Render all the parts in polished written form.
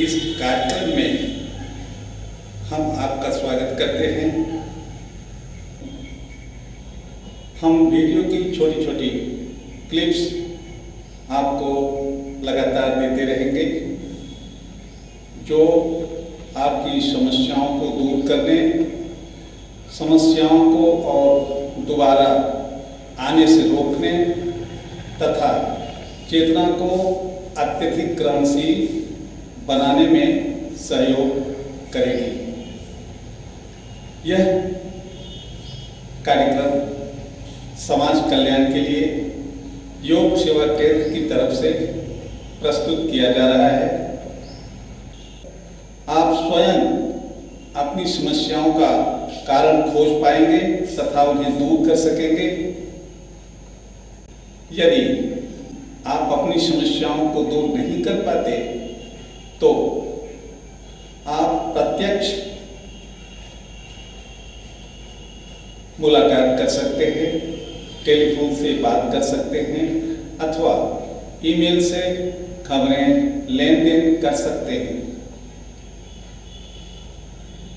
इस कार्यक्रम में हम आपका स्वागत करते हैं। हम वीडियो की छोटी छोटी क्लिप्स आपको लगातार देते रहेंगे जो आपकी समस्याओं को दूर करने, समस्याओं को और दोबारा आने से रोकने तथा चेतना को अत्यधिक ग्रहणशील बनाने में सहयोग करेगी। यह कार्यक्रम समाज कल्याण के लिए योग सेवा केंद्र की तरफ से प्रस्तुत किया जा रहा है। आप स्वयं अपनी समस्याओं का कारण खोज पाएंगे तथा उन्हें दूर कर सकेंगे। यदि आप अपनी समस्याओं को दूर नहीं कर पाते तो आप प्रत्यक्ष मुलाकात कर सकते हैं, टेलीफोन से बात कर सकते हैं अथवा ईमेल से खबरें लेन देन कर सकते हैं।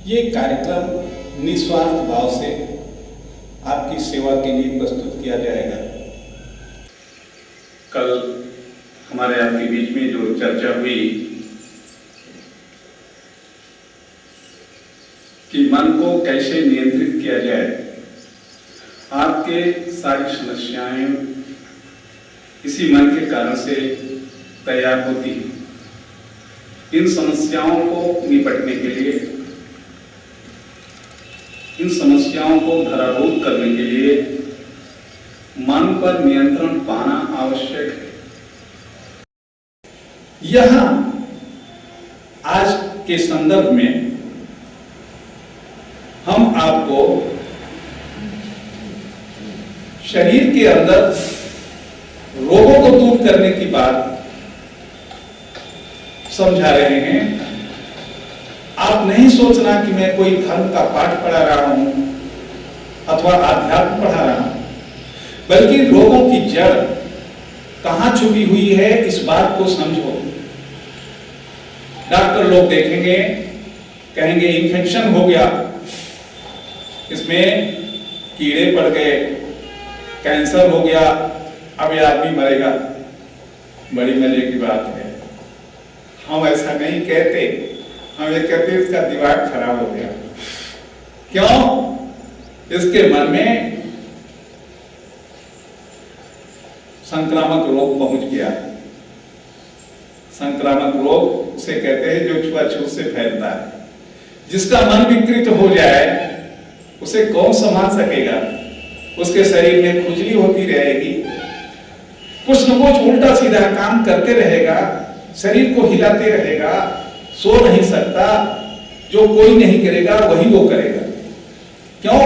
ये कार्यक्रम निस्वार्थ भाव से आपकी सेवा के लिए प्रस्तुत किया जाएगा। कल हमारे आपके बीच में जो चर्चा हुई कि मन को कैसे नियंत्रित किया जाए, आपके सारी समस्याएं इसी मन के कारण से तैयार होती हैं। इन समस्याओं को निपटने के लिए, इन समस्याओं को धरारूप करने के लिए मन पर नियंत्रण पाना आवश्यक है। यहां आज के संदर्भ में हम आपको शरीर के अंदर रोगों को दूर करने की बात समझा रहे हैं। आप नहीं सोचना कि मैं कोई धर्म का पाठ पढ़ा रहा हूं अथवा आध्यात्म पढ़ा रहा हूं, बल्कि रोगों की जड़ कहां छुपी हुई है इस बात को समझो। डॉक्टर लोग देखेंगे, कहेंगे इन्फेक्शन हो गया, इसमें कीड़े पड़ गए, कैंसर हो गया, अब ये आदमी मरेगा। बड़ी मजे की बात है। हम ऐसा नहीं कहते, हम ये कहते इसका दिमाग खराब हो गया। क्यों? इसके मन में संक्रामक रोग पहुंच गया। संक्रामक रोग से कहते हैं जो छुआछूत से फैलता है। जिसका मन विकृत हो जाए उसे कौन संभाल सकेगा? उसके शरीर में खुजली होती रहेगी, कुछ न कुछ उल्टा सीधा काम करते रहेगा, शरीर को हिलाते रहेगा, सो नहीं सकता। जो कोई नहीं करेगा वही वो करेगा। क्यों?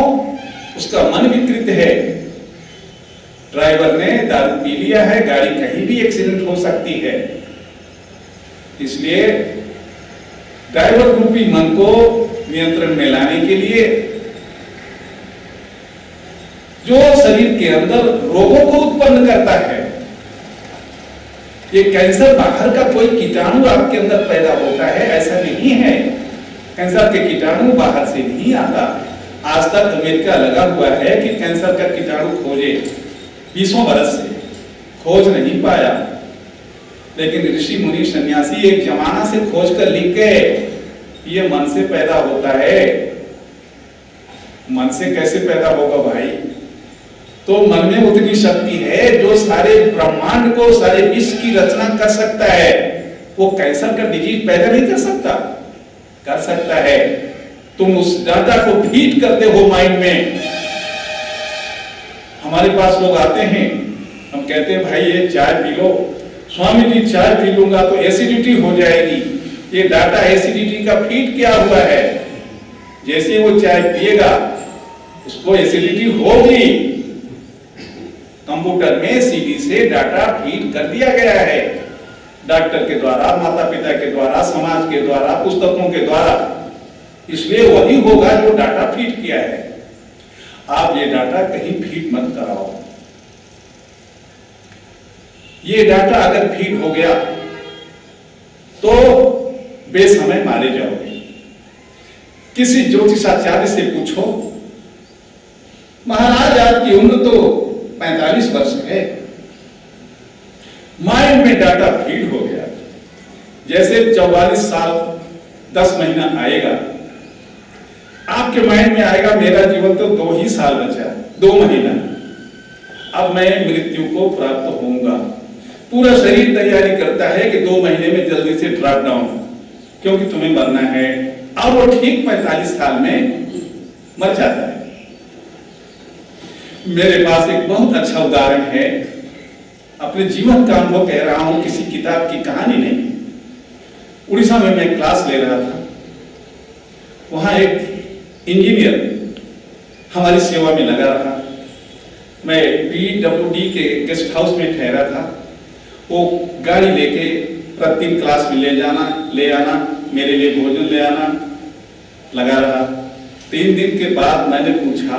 उसका मन विकृत है। ड्राइवर ने दारू पी लिया है, गाड़ी कहीं भी एक्सीडेंट हो सकती है। इसलिए ड्राइवर रूपी मन को नियंत्रण में लाने के लिए जो शरीर के अंदर रोगों को उत्पन्न करता है, ये कैंसर बाहर का कोई कीटाणु आपके अंदर पैदा होता है ऐसा नहीं है। कैंसर के कीटाणु बाहर से नहीं आता। आज तक अमेरिका लगा हुआ है कि कैंसर का कीटाणु खोजे, 20 बरस से खोज नहीं पाया। लेकिन ऋषि मुनि सन्यासी एक जमाना से खोज कर लिख गए, ये मन से पैदा होता है। मन से कैसे पैदा होगा भाई? तो मन में उतनी शक्ति है जो सारे ब्रह्मांड को, सारे विश्व की रचना कर सकता है। वो कैंसर का डिजीज पैदा नहीं कर सकता? कर सकता है। तुम उस डाटा को फीड करते हो माइंड में। हमारे पास लोग आते हैं, हम कहते हैं भाई ये चाय पी लो। स्वामी जी चाय पी लूंगा तो एसिडिटी हो जाएगी। ये डाटा एसिडिटी का फीड किया हुआ है। जैसे वो चाय पिएगा उसको एसिडिटी होगी। कंप्यूटर में सीडी से डाटा फीड कर दिया गया है, डॉक्टर के द्वारा, माता पिता के द्वारा, समाज के द्वारा, पुस्तकों के द्वारा। इसलिए वही होगा जो डाटा फीड किया है। आप ये डाटा कहीं फीड मत कराओ। ये डाटा अगर फीड हो गया तो बेसमय मारे जाओगे। किसी ज्योतिषाचार्य से पूछो, महाराज आपकी उम्र तो 45 वर्ष है, माइंड में डाटा फीड हो गया, जैसे 44 साल 10 महीना आएगा, आपके माइंड में आएगा मेरा जीवन तो 2 ही साल बचा, 2 महीना, अब मैं मृत्यु को प्राप्त होऊंगा। पूरा शरीर तैयारी करता है कि 2 महीने में जल्दी से ड्रॉप डाउन, क्योंकि तुम्हें मरना है। और वो ठीक 45 साल में मर जाता है। मेरे पास एक बहुत अच्छा उदाहरण है, अपने जीवन का अनुभव कह रहा हूं, किसी किताब की कहानी नहीं। उड़ीसा में मैं क्लास ले रहा था, वहां एक इंजीनियर हमारी सेवा में लगा रहा। मैं PWD के गेस्ट हाउस में ठहरा था। वो गाड़ी लेके प्रतिदिन क्लास में ले आना, मेरे लिए भोजन ले आना लगा रहा। 3 दिन के बाद मैंने पूछा,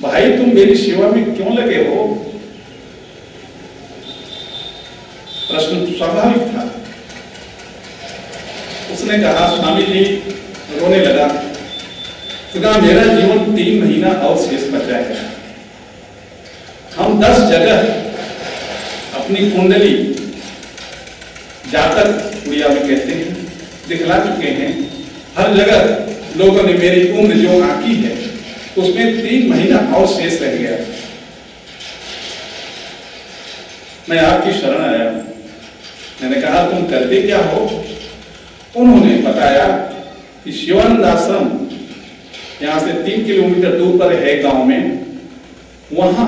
भाई तुम मेरी सेवा में क्यों लगे हो? प्रश्न स्वाभाविक था। उसने कहा, स्वामी जी, रोने लगा, तो कहा मेरा जीवन 3 महीना और शेष बचा है। हम 10 जगह अपनी कुंडली, जातक उड़िया में कहते हैं, दिखला चुके हैं। हर जगह लोगों ने मेरी उम्र जो आंकी है उसमें 3 महीना और शेष रह गया। मैं आपकी शरण आया। मैंने कहा तुम करते क्या हो? उन्होंने बताया कि शिवानंद आश्रम यहाँ से 3 किलोमीटर दूर पर है गांव में, वहां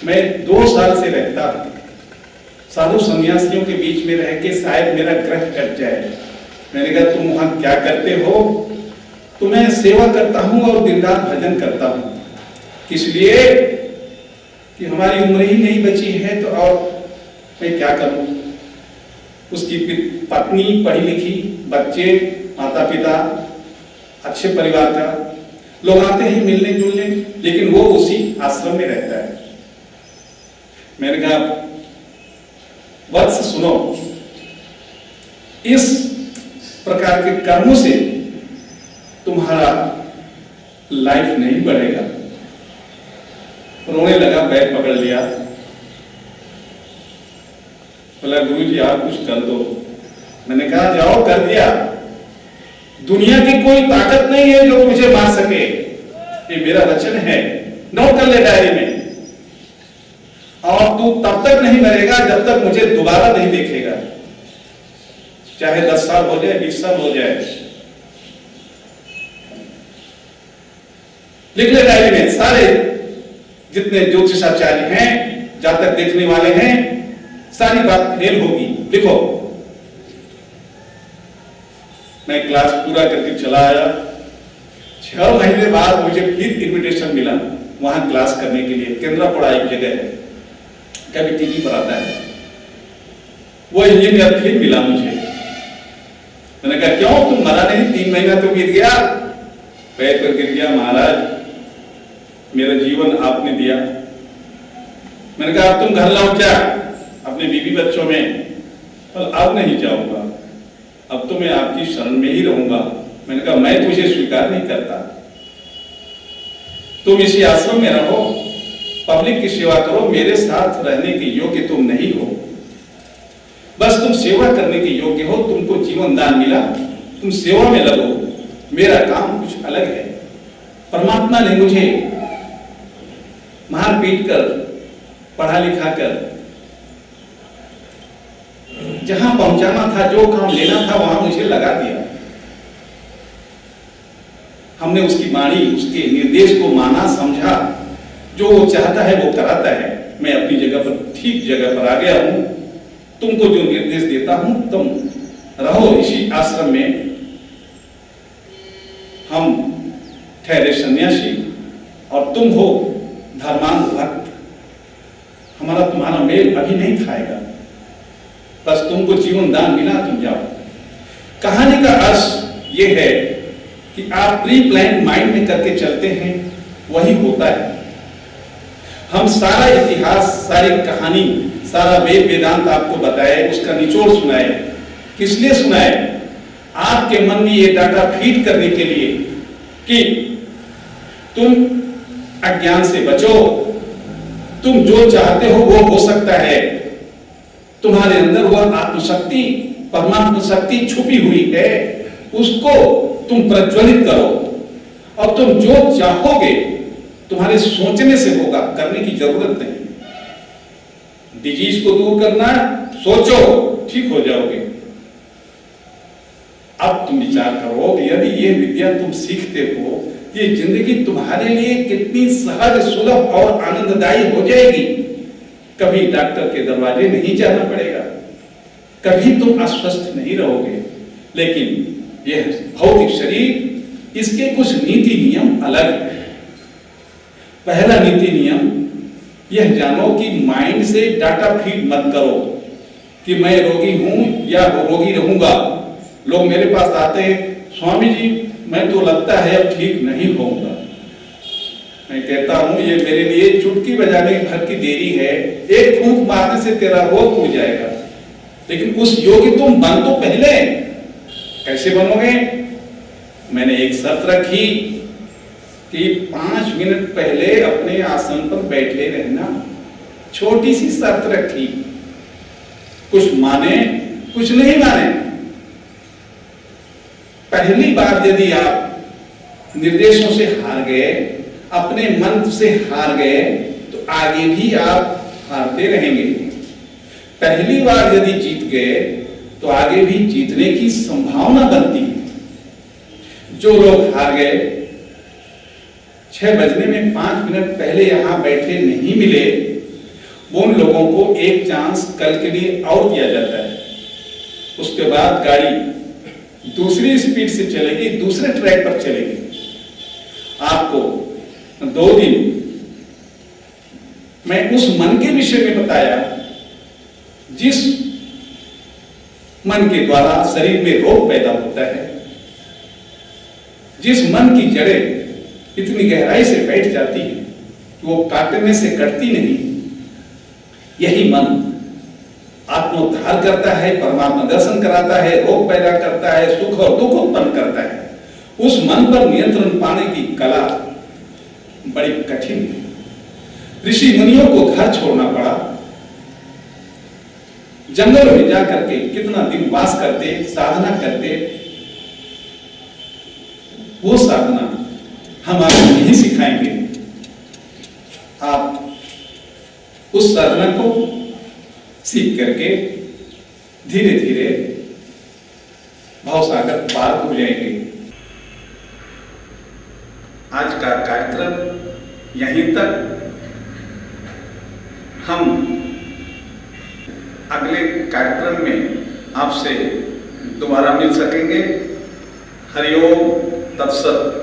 मैं 2 साल से रहता हूं। साधु सन्यासियों के बीच में रह के शायद मेरा ग्रह कट जाए। मैंने कहा तुम वहां क्या करते हो? तो मैं सेवा करता हूं और दिन रात भजन करता हूं। किस लिए? कि हमारी उम्र ही नहीं बची है, तो और मैं क्या करूं? उसकी पत्नी पढ़ी लिखी, बच्चे, माता पिता, अच्छे परिवार का, लोग आते हैं मिलने जुलने, लेकिन वो उसी आश्रम में रहता है। मैंने कहा वत्स सुनो, इस प्रकार के कर्मों से तुम्हारा लाइफ नहीं बढ़ेगा। रोने लगा, बैग पकड़ लिया, बोला गुरु जी आप कुछ कर दो। मैंने कहा जाओ, कर दिया। दुनिया की कोई ताकत नहीं है जो मुझे मार सके, ये मेरा वचन है, नोट कर ले डायरी में। और तू तब तक नहीं मरेगा जब तक मुझे दोबारा नहीं देखेगा, चाहे 10 साल हो जाए, 20 साल हो जाए। लिख ले डायरी में, सारे जितने ज्योतिषाचार्य हैं, जातक देखने वाले हैं, सारी बात फेल होगी, लिखो। मैं क्लास पूरा करके चला आया। 6 महीने बाद मुझे फिर इनविटेशन मिला वहां क्लास करने के लिए। केंद्रापड़ा एक जगह है, कभी टीवी पर आता है। वो इंजीनियर फिर मिला मुझे। मैंने कहा क्यों, तुम मरा नहीं? 3 महीना तो बीत गया। पैर पर गिर गया, महाराज मेरा जीवन आपने दिया। मैंने कहा अब तुम घर लौट जा अपने बीवी बच्चों में। और अब नहीं जाऊंगा, अब तो मैं आपकी शरण में ही रहूंगा। मैंने कहा मैं तुझे स्वीकार नहीं करता, तुम इसी आश्रम में रहो, पब्लिक की सेवा करो, मेरे साथ रहने के योग्य तुम नहीं हो। बस तुम सेवा करने के योग्य हो, तुमको जीवन दान मिला, तुम सेवा में लगो, मेरा काम कुछ अलग है। परमात्मा ने मुझे मार पीट कर, पढ़ा लिखा कर जहां पहुंचाना था, जो काम लेना था, वहां मुझे लगा दिया। हमने उसकी वाणी, उसके निर्देश को माना, समझा, जो वो चाहता है वो कराता है। मैं अपनी जगह पर, ठीक जगह पर आ गया हूं। तुमको जो निर्देश देता हूं, तुम रहो इसी आश्रम में। हम ठहरे सन्यासी और तुम हो धर्मांध भक्त। हमारा तुम्हारा मेल अभी नहीं खाएगा, बस तुमको जीवन दान मिला, तुम जाओ। कहानी का अर्थ यह है कि आप प्री प्लान माइंड में करके चलते हैं, वही होता है। हम सारा इतिहास, सारी कहानी, सारा वेद वेदांत आपको बताए, उसका निचोड़ सुनाए। किस लिए सुनाए? आपके मन में ये डाटा फीड करने के लिए कि तुम अज्ञान से बचो, तुम जो चाहते हो वो हो सकता है, तुम्हारे अंदर वह आत्मशक्ति, परमात्मा शक्ति छुपी हुई है, उसको तुम प्रज्वलित करो और तुम जो चाहोगे तुम्हारे सोचने से होगा, करने की जरूरत नहीं। डिजीज को दूर करना, सोचो ठीक हो जाओगे। अब तुम विचार करो कि यदि ये विद्या तुम सीखते हो, ये जिंदगी तुम्हारे लिए कितनी सहज, सुलभ और आनंददायी हो जाएगी। कभी डॉक्टर के दरवाजे नहीं जाना पड़ेगा, कभी तुम अस्वस्थ नहीं रहोगे। लेकिन यह भौतिक शरीर, इसके कुछ नीति नियम अलग है। पहला नीति नियम यह जानो कि माइंड से डाटा फीड मत करो कि मैं रोगी हूं या रोगी रहूंगा। लोग मेरे पास आते हैं, स्वामी जी मैं तो लगता है अब ठीक नहीं होऊंगा। मैं कहता हूं ये मेरे लिए चुटकी बजाने भर की देरी है, एक फूंक मारने से तेरा रोग उड़ जाएगा। लेकिन उस योगी तुम बन तो पहले। कैसे बनोगे? मैंने एक शर्त रखी कि 5 मिनट पहले अपने आसन पर बैठे रहना। छोटी सी शर्त रखी, कुछ माने कुछ नहीं माने। पहली बार यदि आप निर्देशों से हार गए, अपने मन से हार गए, तो आगे भी आप हारते रहेंगे। पहली बार यदि जीत गए तो आगे भी जीतने की संभावना बनती है। जो लोग हार गए, 6 बजने में 5 मिनट पहले यहां बैठे नहीं मिले, उन लोगों को एक चांस कल के लिए और दिया जाता है। उसके बाद गाड़ी दूसरी स्पीड से चलेगी, दूसरे ट्रैक पर चलेगी। आपको 2 दिन मैं उस मन के विषय में बताया जिस मन के द्वारा शरीर में रोग पैदा होता है, जिस मन की जड़ें इतनी गहराई से बैठ जाती है कि वो काटने से कटती नहीं। यही मन आत्मोद्धार करता है, परमात्मा दर्शन कराता है, रोग पैदा करता है, सुख और दुख उत्पन्न करता है। उस मन पर नियंत्रण पाने की कला बड़ी कठिन है। ऋषि मुनियों को घर छोड़ना पड़ा, जंगल में जाकर के कितना दिन वास करते, साधना करते। वो साधना हम आपको नहीं सिखाएंगे। आप उस साधना को सीख करके धीरे धीरे भवसागर पार हो जाएंगे। आज का कार्यक्रम यहीं तक। हम अगले कार्यक्रम में आपसे दोबारा मिल सकेंगे। हरिओम तत्सत।